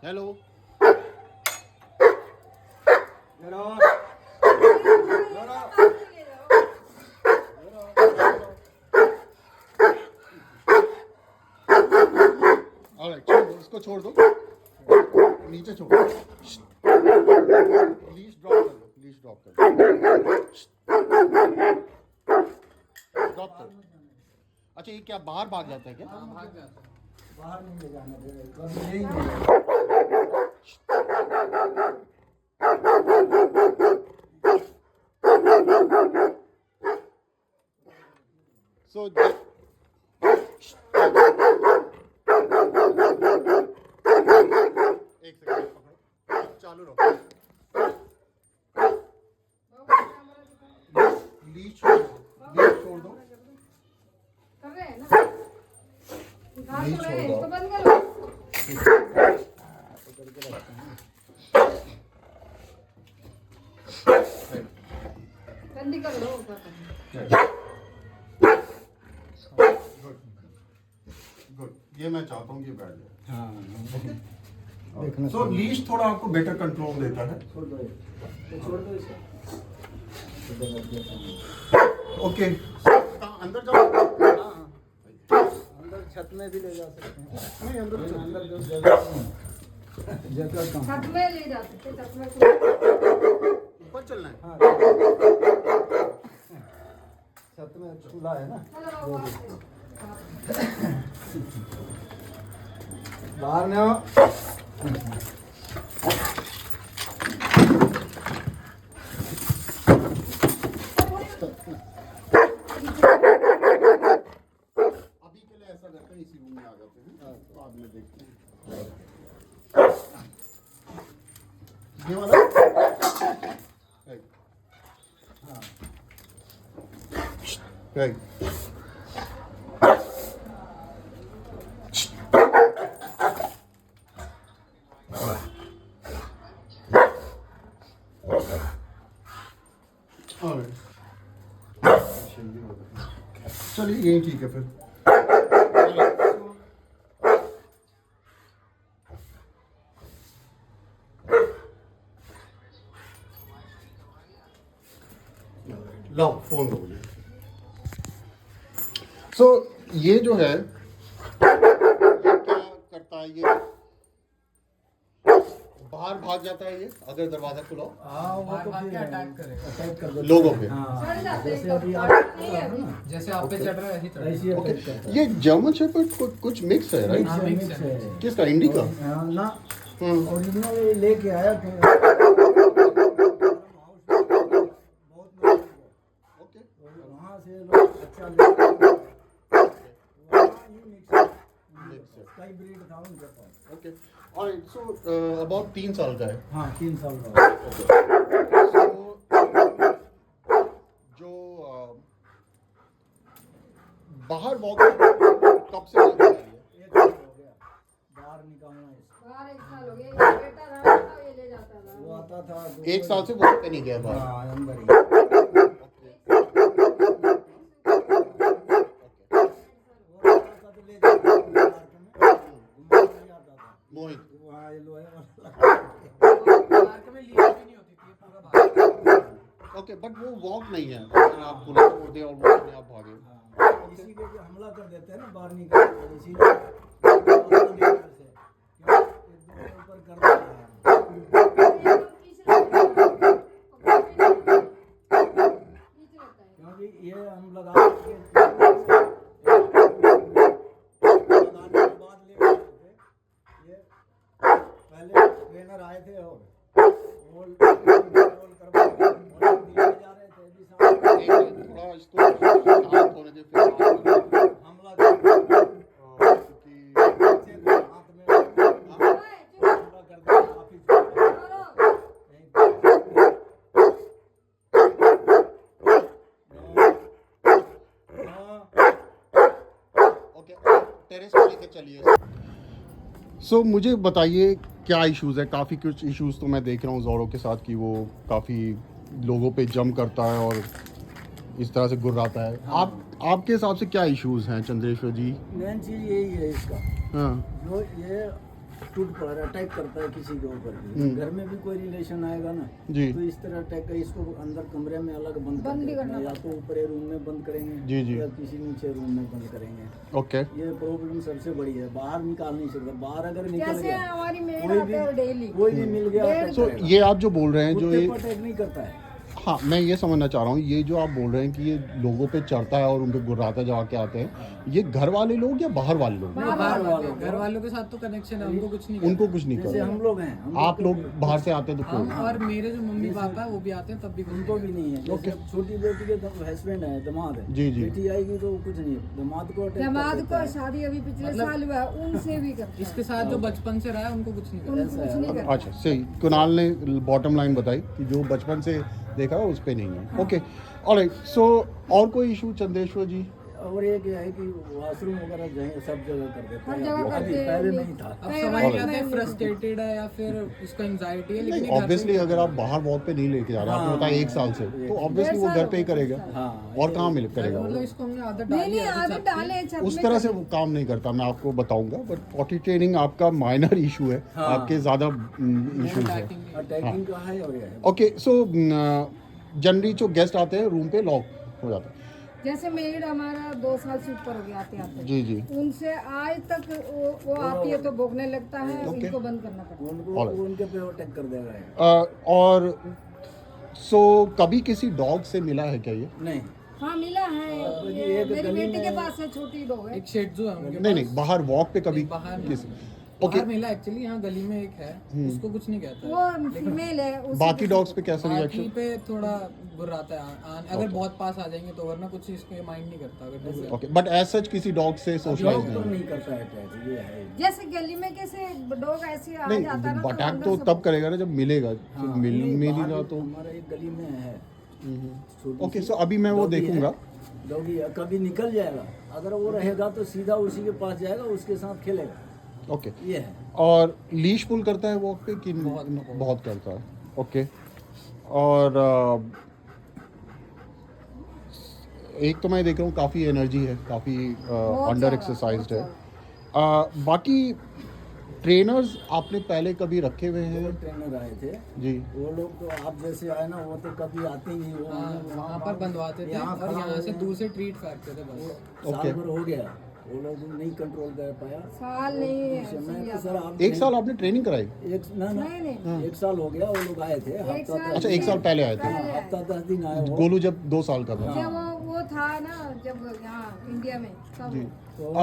Hello alright, छोड़ दो इसको, छोड़ दो, नीचे छोड़ो, प्लीज ड्रॉप कर दो, प्लीज ड्रॉप कर दो, ड्रॉप कर दो। अच्छा ये क्या बाहर भाग जाता है क्या? भाग जाता है। बाहर नहीं ले जाना चाहिए, यही नहीं। सो एक सेकंड पकड़ो, चालू रखो, लीज छोड़ दो, लीज छोड़ दो, कर रहे हैं ना, दिखा नहीं तो रहे हैं, छोड़ दो। इसको बंद करो। बंदी कर लो ऊपर कर। गुड, ये मैं चाहता हूँ कि बैठ जाए। हाँ सो लीज थोड़ा आपको बेटर कंट्रोल देता है। छोड़ दो इसे। ओके, अंदर जाओ। अंदर छत में भी ले जा सकते हैं। नहीं अंदर चलो। अंदर जो जगह कम। छत में ले जा सकते, छत में खुला। ऊपर चलना है। हाँ छत में खुला है ना। चलो वहाँ से। बाहर में हो। अभी के लिए ऐसा करते हैं, इसी रूम में आ जाते हैं, बाद में देखते हैं। ये वाला एक। हाँ एक। चलिए यही ठीक है फिर। लाओ फोन दो मुझे। सो ये जो है क्या करता है, ये बाहर भाग जाता है ये अगर दरवाजा खुलाओ हाँ वो तो भाग फिर के अटैक करेगा। अटैक कर देता लोगों पे। है। हाँ चढ़ जाते हैं, जैसे अभी तो आप नहीं है अभी। जैसे आप पे चढ़ रहा है ऐसे ही चढ़ ऐसे ही ओके, अटैक करता है। ये जर्मन शेफर्ड कुछ मिक्स है राइट? हाँ, मिक्स मिक्स है। है। किसका, इंडी का? हाँ, ना हम्म, ओरिजिनल लेके आया थे। बहुत लोग ओके वहाँ से लोग अच्छा लेके आए। वहाँ ही मिक्स है। मिक्स है, कई ब्रीड था उनके पास। Okay alright. सो अबाउट 3 साल का है। हाँ 3 साल का। So, जो बाहर वॉक कब से चल रहा है ये? 1 साल हो गया बाहर निकालना इसको। बाहर 1 साल हो गया, ये बेटा रहा था, ये ले जाता था। वो आता था 1 साल से वॉक पे नहीं गया बाहर। हाँ अंदर ही। वो आता था तो ले जाता था पार्क में। घूमने नहीं आता था। मोहित, वहाँ ये लोहे वाला पार्क में लीड भी नहीं होती थी, पूरा भाग। ओके बट वो वॉक नहीं है, अगर आप पूरा छोड़ दें और वो अपने आप भागे। हाँ, इसी के जो हमला कर देते हैं ना बाहर निकल के, इसीलिए ऊपर कर देता है। क्योंकि ये हम लगा के लगाने के बाद ले गए थे। ये पहले ट्रेनर आए थे और वो करवा के दिए जा रहे थे अभी सामने एक मिनट, थोड़ा इसको शांत होने दे फिर बात करें। हमला कर क्योंकि हाथ में हमला कर दिया काफी ओके टेरेस पे लेके चलिए। सो मुझे बताइए क्या इश्यूज़ है। काफ़ी कुछ इश्यूज़ तो मैं देख रहा हूँ ज़ोरो के साथ कि वो काफ़ी लोगों पे जम करता है और इस तरह से गुर्राता है। आपके हिसाब से क्या इश्यूज़ हैं चंद्रेश्वर जी? मेन चीज़ यही है इसका, हाँ जो ये टूट पर अटैक करता है किसी के ऊपर भी। घर में भी कोई रिलेशन आएगा ना जी तो इस तरह अटैक, इसको अंदर कमरे में अलग बंद कर बंद भी देते करना हैं, या तो ऊपर रूम में बंद करेंगे जी, जी। या किसी नीचे रूम में बंद करेंगे। ओके ये प्रॉब्लम सबसे बड़ी है, बाहर निकाल नहीं सकता। बाहर अगर निकल जैसे गया हमारी मेड कोई आते हैं डेली, कोई भी मिल गया अटैक सो करेगा। ये आप जो बोल रहे हैं जो कुत्ते ये, पर अटैक नहीं करता है। हाँ मैं ये समझना चाह रहा हूँ, ये जो आप बोल रहे हैं कि ये लोगों पे चढ़ता है और उन पे गुर्राता जमा के आते हैं, ये घर वाले लोग या बाहर वाले लोग? बाहर वाले, घर वालों के साथ तो कनेक्शन है, उनको कुछ नहीं करता। उनको कुछ नहीं जैसे करता। हम लोग हैं, हम आप लोग बाहर से आते हैं तो हम कोई? और मेरे जो मम्मी पापा है वो भी आते हैं तब भी कुछ उनको भी नहीं है। जैसे ओके। छोटी बेटी के हस्बैंड है, दामाद है, जी, जी। बेटी आएगी तो कुछ नहीं, दामाद को अटैक दामाद कर देता को है। शादी अभी पिछले मतलब- साल हुआ है, उनसे भी करता है। इसके साथ जो बचपन से रहा है उनको कुछ नहीं करता। उनको कुछ नहीं करता। अच्छा सही, कुणाल ने बॉटम लाइन बताई कि जो बचपन से देखा है उस पे नहीं है। Okay alright. सो और कोई इशू चंद्रेश्वर जी? और ये क्या है कि वॉशरूम वगैरह जगह सब जगह कर देता हर है। जगह अभी करते हैं। पहले नहीं था। अब नहीं, समझ नहीं, नहीं आते नहीं, फ्रस्ट्रेटेड है या फिर उसको एंजाइटी है, लेकिन नहीं ये घर पे ऑब्वियसली ही अगर आप बाहर वॉक पे नहीं लेके जा रहे, आपने बताया 1 साल से, तो ऑब्वियसली वो घर पे ही करेगा हाँ, और कहाँ मिल करेगा मतलब वो? इसको हमने आदत नहीं डाली नहीं है ऐसे आदत छत की। डाले छत उस में तरह से कर- वो काम नहीं करता, मैं आपको बताऊंगा। बट पॉटी ट्रेनिंग आपका माइनर इशू है, हाँ। आपके ज़्यादा इश्यूज है। Attacking है। अटैकिंग का है और ये है। ओके सो जनरली जो गेस्ट आते हैं रूम पे लॉक हो जाता है। जैसे मेड हमारा 2 साल से ऊपर हो गया आते आते, जी जी। उनसे आज तक वो आती है तो भोगने लगता है, ओके। इनको बंद करना पड़ता है। उनको Alright. उनके पे अटैक कर देगा ये। और सो कभी किसी डॉग से मिला है क्या ये? नहीं हाँ मिला है, ये ये एक मेरी गली बेटी के में- पास है, छोटी डॉग है। एक शेड्जू है उनके नहीं नहीं, बाहर वॉक पे कभी बाहर नहीं। किसी? बाहर ओके मिला एक्चुअली, यहाँ गली में एक है, उसको कुछ नहीं कहता है। वो फीमेल है उसी बाकी के- डॉग्स पे कैसा बाकी रिएक्शन? पे थोड़ा बुर्राता है अगर बहुत पास आ जाएंगे तो, वरना कुछ इसके माइंड नहीं करता अगर दूर है। ओके बट एज सच किसी डॉग से सोशलाइज डॉग तो नहीं? नहीं करता है अटैक, ये है। जैसे गली में कैसे डॉग ऐसे आ नहीं जाता है ना, अटैक अंदर तो से- तब करेगा ना जब मिलेगा, तो हाँ, मिल नहीं, मिलेगा बाहर तो। हमारा एक गली में है छोटी ओके सी, सो अभी मैं वो डॉगी है। देखूंगा। डॉगी है, कभी निकल जाएगा, अगर वो रहेगा तो सीधा उसी के पास जाएगा, उसके साथ खेलेगा। ओके ये है। और लीश पुल करता है वॉक पे कि बहुत करता है? ओके। और एक तो मैं देख रहा हूँ काफ़ी एनर्जी है, काफ़ी बहुत अंडर सारा, एक्सरसाइज्ड है। बहुत बाकी ट्रेनर्स आपने पहले कभी रखे हुए वो हैं? ट्रेनर आए थे, जी वो लोग तो आप जैसे आए ना, वो तो कभी आते ही नहीं। वो हमें वहाँ पर बंधवाते थे यहाँ और खड़ा यहाँ से हुए दूर से ट्रीट फेंकते थे बस। ओके। साल भर हो गया, वो लोग नहीं कंट्रोल कर पाया। साल नहीं है, मैं तो सर आप 1 साल आपने ट्रेनिंग कराई? एक ना नहीं नहीं 1 साल हो गया, वो लोग आए थे हफ्ता साल- अच्छा 1 साल पहले आए थे। हाँ, हफ्ता 10 दिन आए हो। गोलू जब 2 साल का था। जब वो था ना, जब यहाँ इंडिया में तब जी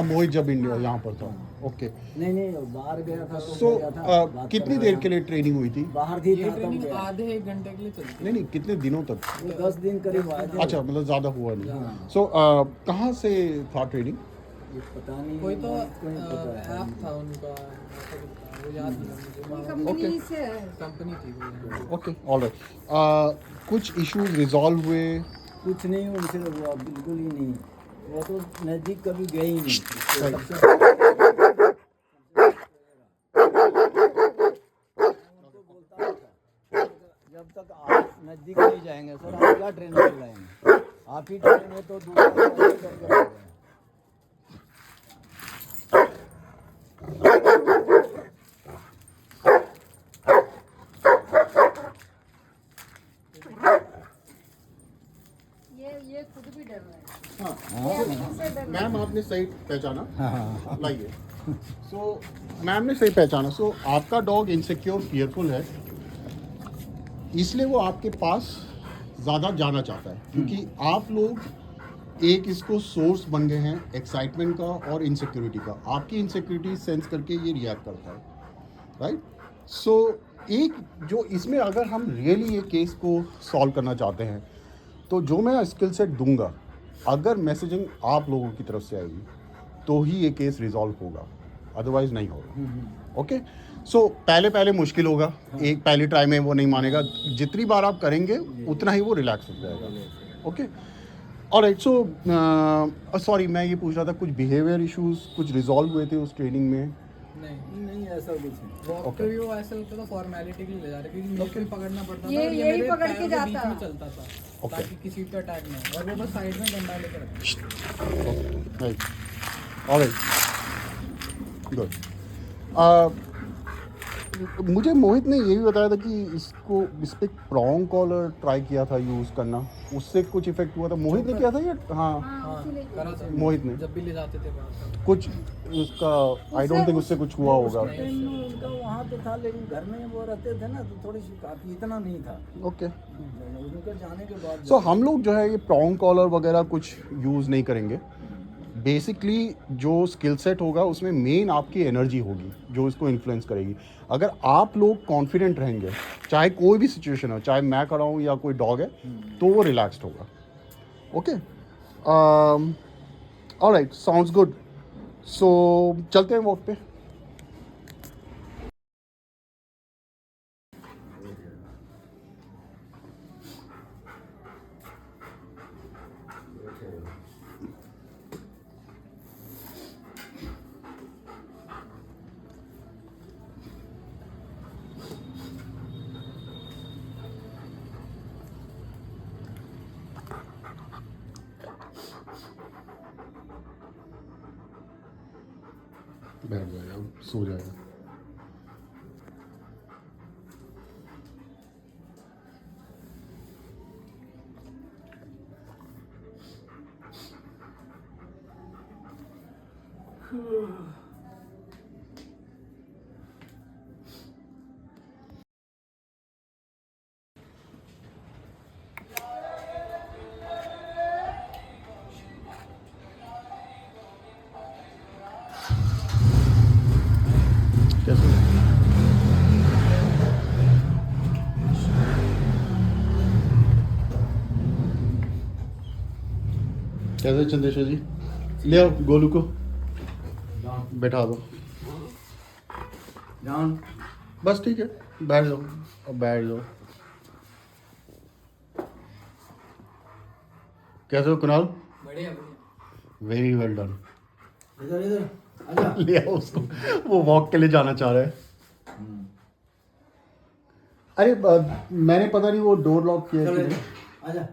मोहित जब इंडिया यहाँ पर था। ओके नहीं नहीं, बाहर गया था तो सो गया था, बात कितनी करवाया। देर के लिए ट्रेनिंग हुई थी? बाहर थी ये था तब ट्रेनिंग गया। आधे 1 घंटे के लिए चलती है। नहीं नहीं, कितने दिनों तक? वो 10 दिन करीब आए थे। अच्छा मतलब ज़्यादा हुआ नहीं। हाँ। सो कहाँ से था ट्रेनिंग? ये पता नहीं, कोई तो कोई पता है। ऐप था उनका, ऐसा कुछ था, वो याद नहीं है मुझे। कंपनी से है। कंपनी थी वो। Okay alright. कुछ इश्यूज रिजॉल्व हुए? कुछ नहीं उनसे हुआ, बिल्कुल ही नहीं। वो तो नजदीक कभी गए ही नहीं। सही। सबसे- उनको बोलता था, जब तक आप नजदीक नहीं जाएंगे सर, आप क्या ट्रेन कर लाएंगे? आप ही ट्रेन तो दूसरा कैसे करके लाएंगे? ये खुद भी डर रहा है। हाँ ये खुद से डर रहा है। मैम आपने सही पहचाना। हाँ लाइए। सो मैम ने सही पहचाना। सो आपका डॉग इनसिक्योर फियरफुल है, इसलिए वो आपके पास ज़्यादा जाना चाहता है, क्योंकि आप लोग एक इसको सोर्स बन गए हैं एक्साइटमेंट का और इनसिक्योरिटी का। आपकी इनसिक्योरिटी सेंस करके ये रिएक्ट करता है, राइट? सो एक जो इसमें अगर हम रियली ये केस को सॉल्व करना चाहते हैं, तो जो मैं स्किल सेट दूंगा, अगर मैसेजिंग आप लोगों की तरफ से आएगी तो ही ये केस रिजॉल्व होगा, अदरवाइज नहीं होगा। ओके सो पहले मुश्किल होगा, एक पहली ट्राई में वो नहीं मानेगा, जितनी बार आप करेंगे उतना ही वो रिलैक्स हो जाएगा। Okay alright. सो सॉरी मैं ये पूछ रहा था, कुछ बिहेवियर इश्यूज कुछ रिजॉल्व हुए थे उस ट्रेनिंग में? नहीं नहीं ऐसा कुछ नहीं। वॉक पे भी वो ऐसा होता था फॉर्मेलिटी के लिए ले जा रहे क्योंकि मुझे भी पकड़ना पड़ता था ये और ये यही मेरे पकड़ पैर के के बीच जाता। में चलता था ताकि किसी पे अटैक ना हो और वो बस साइड में डंडा लेकर रखता Right. All right. Good. मुझे मोहित ने ये भी बताया था कि इसको इस पे प्रॉन्ग कॉलर ट्राई किया था यूज़ करना, उससे कुछ इफेक्ट हुआ था। मोहित ने किया था या हाँ हाँ करा था मोहित ने जब भी ले जाते थे बाहर कुछ उसका आई डोंट थिंक उससे कुछ हुआ होगा। टाइम में उनका वहाँ तो था, लेकिन घर में वो रहते थे ना, तो थोड़ी सी काफ़ी इतना नहीं था। ओके उनके जाने के बाद सो हम लोग जो है ये प्रॉन्ग कॉलर वगैरह कुछ यूज़ नहीं करेंगे। बेसिकली जो स्किल सेट होगा उसमें मेन आपकी एनर्जी होगी जो इसको इन्फ्लुएंस करेगी। अगर आप लोग कॉन्फिडेंट रहेंगे, चाहे कोई भी सिचुएशन हो, चाहे मैं खड़ा हूँ या कोई डॉग है, तो वो रिलैक्स्ड होगा। Okay alright, sounds good. So चलते हैं वॉक पे। बैठ जाएगा, सो जाएगा। कैसे कैसे चंदेश्वर जी, ले आओ गोलू को बैठा दो। जान बस ठीक है, बैठ जाओ, अब बैठ जाओ। कैसे हो कुणाल? बढ़िया बढ़िया वेरी वेल डन। इधर इधर आजा। ले आओ उसको, वो वॉक के लिए जाना चाह रहा है। अरे मैंने पता नहीं वो डोर लॉक किया चलो कि इधर नहीं। आजा।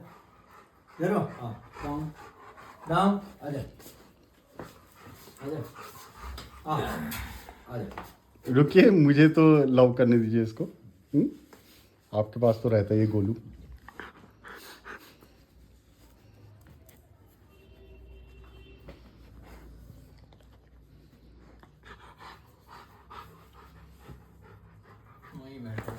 इधर आओ। हाँ डाउन डाउन आजा आजा। हाँ आजा। रुकिए, मुझे तो लव करने दीजिए इसको। आपके पास तो रहता है ये गोलू। वहीं बैठा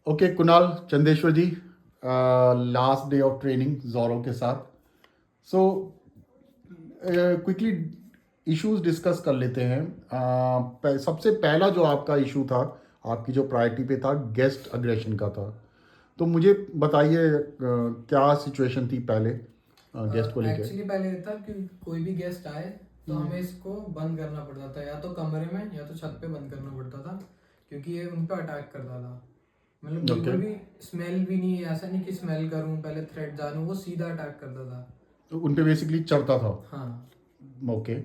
okay Kunal, Chandeshwar ji, last day of training जोरो के साथ। सो क्विकली इश्यूज डिस्कस कर लेते हैं। सबसे पहला जो आपका इशू था, आपकी जो प्रायोरिटी पे था, गेस्ट अग्रेशन का था। तो मुझे बताइए क्या सिचुएशन थी पहले गेस्ट को लेके। एक्चुअली पहले ये था कि कोई भी गेस्ट आए तो हमें इसको बंद करना पड़ता था, या तो कमरे में या तो छत पे बंद करना पड़ता था, क्योंकि ये उन पे अटैक करता था। मतलब बिल्कुल भी स्मेल भी नहीं, ऐसा नहीं कि स्मेल करूं पहले थ्रेट जानूं, वो सीधा अटैक करता था। तो उन पे बेसिकली चढ़ता था। हाँ ओके,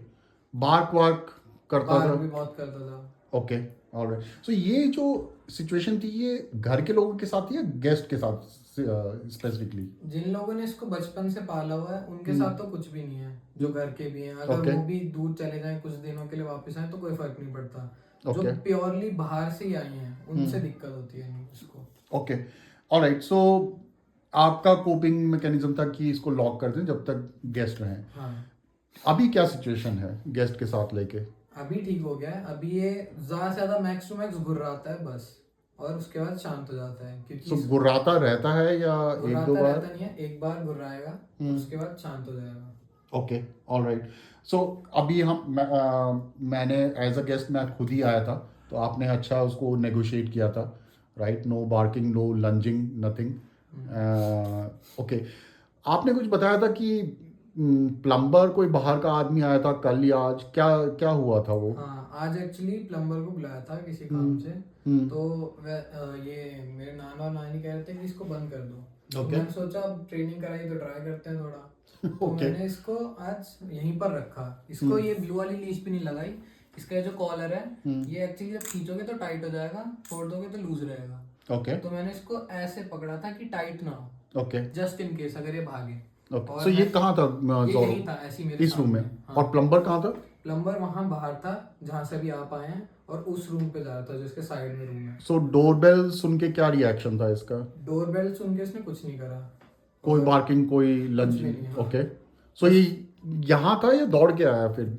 बार्क वार्क करता बाहर था। भी बहुत करता था। Okay alright. सो ये जो सिचुएशन थी, ये घर के लोगों के साथ या गेस्ट के साथ स्पेसिफिकली? जिन लोगों ने इसको बचपन से पाला हुआ है उनके साथ तो कुछ भी नहीं है, जो घर के भी हैं। अगर वो भी दूर चले जाएं कुछ दिनों के लिए वापस आए तो कोई फर्क नहीं पड़ता। जो प्योरली बाहर से ही आई हैं उनसे दिक्कत होती है इसको। Okay alright. सो आपका कोपिंग मैकेनिज्म था कि इसको लॉक कर दें जब तक गेस्ट रहें। हाँ अभी क्या सिचुएशन है गेस्ट के साथ लेके? अभी ठीक हो गया है। अभी ये ज्यादा से ज्यादा मैक्स टू मैक्स घुर्राता है बस, और उसके बाद शांत हो जाता है। क्योंकि सो गुर्राता रहता है या एक दो घुर्राता बार? रहता नहीं है, एक बार घुर्राएगा उसके बाद शांत हो जाएगा। Okay alright. सो अभी मैंने एज अ गेस्ट मैं खुद ही आया था, तो आपने अच्छा उसको नेगोशिएट किया था, right? No barking, no lunging, nothing. Okay, आपने कुछ बताया था कि प्लम्बर कोई बाहर का आदमी आया था कल या आज, क्या क्या हुआ था वो? हाँ, आज एक्चुअली प्लम्बर को बुलाया था किसी काम से। तो ये मेरे नाना और नानी कह रहे थे कि इसको बंद कर दो। तो Okay. मैंने सोचा अब ट्रेनिंग कराई तो ट्राई करते हैं थोड़ा। तो Okay. मैंने इसको आज यहीं पर रखा। इसको ये ब्लू वाली लीश भी नहीं लगाई। इसका ये जो कॉलर है ये एक्चुअली जब खींचोगे तो टाइट हो जाएगा, छोड़ दोगे तो लूज रहेगा। ओके तो मैंने इसको ऐसे पकड़ा था कि टाइट ना हो, ओके जस्ट इन केस अगर ये भागे। ओके। और सो ये कहाँ था ये जोरो? यहीं था, ऐसे ही मेरे इस रूम में? सामने। हाँ। और प्लम्बर कहाँ था? प्लम्बर वहां बाहर था जहां से भी आप आए हैं, और उस रूम पे जा रहा था जिसके साइड में रूम है। सो डोरबेल सुन के क्या रिएक्शन था इसका? डोरबेल सुन के इसने कुछ नहीं करा। कोई बार्किंग, कोई भी नहीं, लंचिंग? हाँ। ओके। सो ये यहाँ था या दौड़ के आया फिर?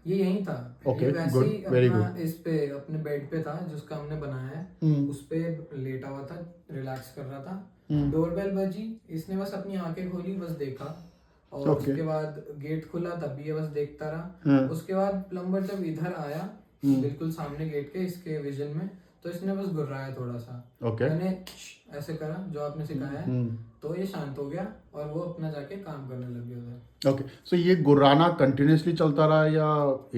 ये यहीं था। Okay, ये वैसे good, ही very अपना good. इस पे अपने बेड पे था जिसका हमने बनाया है, उस पे लेटा हुआ था, रिलैक्स कर रहा था। डोरबेल बजी, इसने बस अपनी आंखें खोली, बस देखा, और Okay. उसके बाद गेट खुला तब भी ये बस देखता रहा। उसके बाद प्लम्बर जब इधर आया बिल्कुल सामने गेट के इसके विजन में, तो इसने बस गुर्राया थोड़ा सा। Okay. मैंने ऐसे करा जो आपने सिखाया है, तो ये शांत हो गया और वो अपना जाके काम करने लग गया उधर। ओके। सो ये गुर्राना कंटिन्यूसली चलता रहा या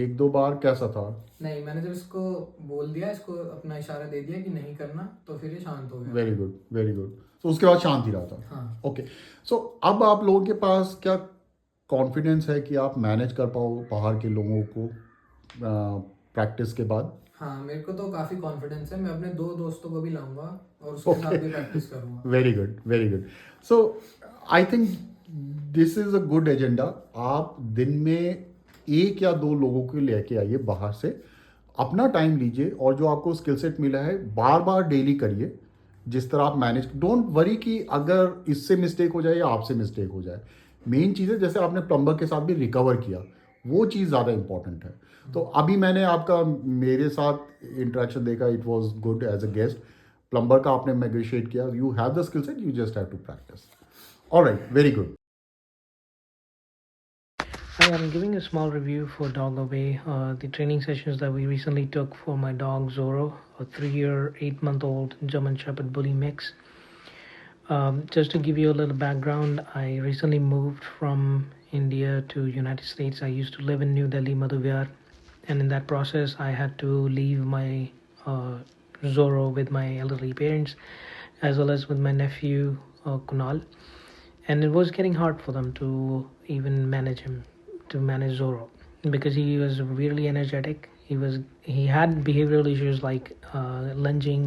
एक दो बार, कैसा था? नहीं, मैंने जब इसको बोल दिया, इसको अपना इशारा दे दिया कि नहीं करना, तो फिर ये शांत हो गया। Very good very good. तो उसके बाद शांत ही रहा था? हाँ। ओके। सो अब आप लोगों के पास क्या कॉन्फिडेंस है कि आप मैनेज कर पाओ बाहर के लोगों को प्रैक्टिस के बाद? हाँ, मेरे को तो काफी कॉन्फिडेंस है। मैं अपने 2 दोस्तों को भी लाऊंगा और उसके साथ भी प्रैक्टिस करूंगा। Very good very good. So I think this is a good agenda. आप दिन में 1 या 2 लोगों को लेके आइए बाहर से, अपना टाइम लीजिए, और जो आपको स्किल सेट मिला है बार बार डेली करिए। जिस तरह आप मैनेज, डोंट वरी कि अगर इससे मिस्टेक हो जाए या आपसे मिस्टेक हो जाए। मेन चीज़ है जैसे आपने प्लम्बर के साथ भी रिकवर किया, वो चीज़ ज़्यादा इंपॉर्टेंट है। तो अभी मैंने आपका मेरे साथ इंटरेक्शन देखा, it was good as a guest. Plumber का आपने नेगोशिएट किया, you have the skill set, you just have to practice. Alright, very good. Hi, I'm giving a small review for Dog Obey, the training sessions that we recently took for my dog Zorro, a 3-year, 8-month-old German Shepherd Bully mix. Just to give you a little background, I recently moved from India to United States. I used to live in New Delhi, Madhuviyar, and in that process, I had to leave my Zorro with my elderly parents, as well as with my nephew Kunal, and it was getting hard for them to even manage him, to manage Zorro, because he was really energetic. He had behavioral issues like lunging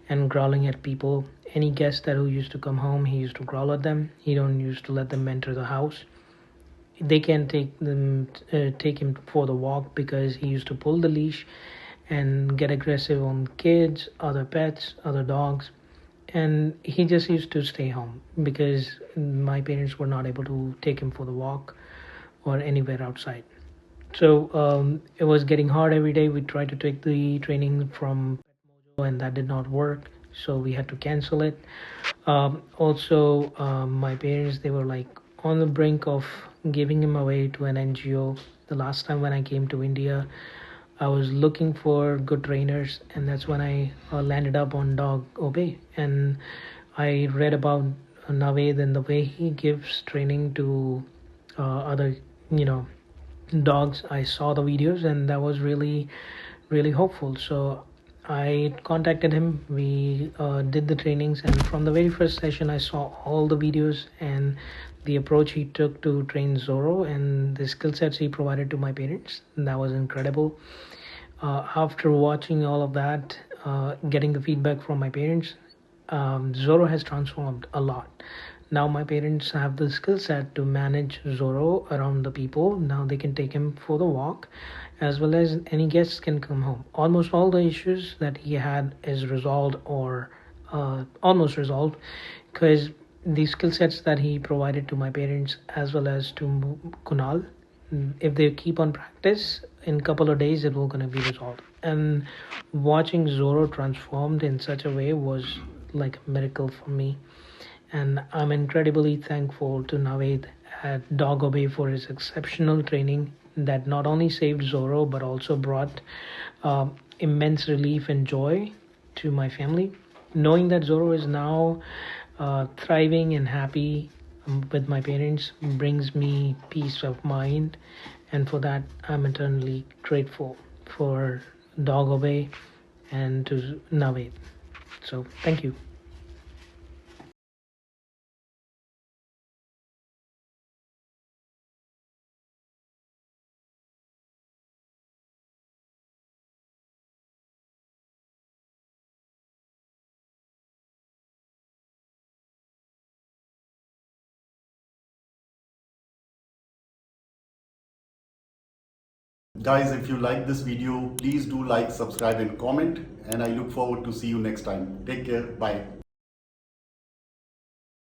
and growling at people. Any guest that who used to come home, he used to growl at them. He don't used to let them enter the house. They can take him for the walk because he used to pull the leash and get aggressive on kids, other pets, other dogs, and he just used to stay home because my parents were not able to take him for the walk or anywhere outside. So it was getting hard every day. We tried to take the training from Petmojo and that did not work, so we had to cancel it. Also, my parents, they were like on the brink of giving him away to an NGO. The last time when I came to India, I was looking for good trainers, and that's when I landed up on Dog Obey. And I read about Naved and the way he gives training to other, dogs. I saw the videos, and that was really, really hopeful. So I contacted him. We did the trainings, and from the very first session, I saw all the videos and the approach he took to train Zorro and the skill sets he provided to my parents. That was incredible. After watching all of that, getting the feedback from my parents, Zorro has transformed a lot. Now my parents have the skill set to manage Zorro around the people. Now they can take him for the walk, as well as any guests can come home. Almost all the issues that he had is resolved or almost resolved, because the skill sets that he provided to my parents as well as to Kunal, if they keep on practice, in a couple of days it will gonna be resolved. And watching Zorro transformed in such a way was like a miracle for me. And I'm incredibly thankful to Naved at Dog Obey for his exceptional training that not only saved Zorro but also brought immense relief and joy to my family. Knowing that Zorro is now thriving and happy, with my parents brings me peace of mind, and for that I'm eternally grateful for Dog Obey and to Naved. So thank you. Guys, if you like this video, please do like, subscribe and comment, and I look forward to see you next time. Take care. Bye.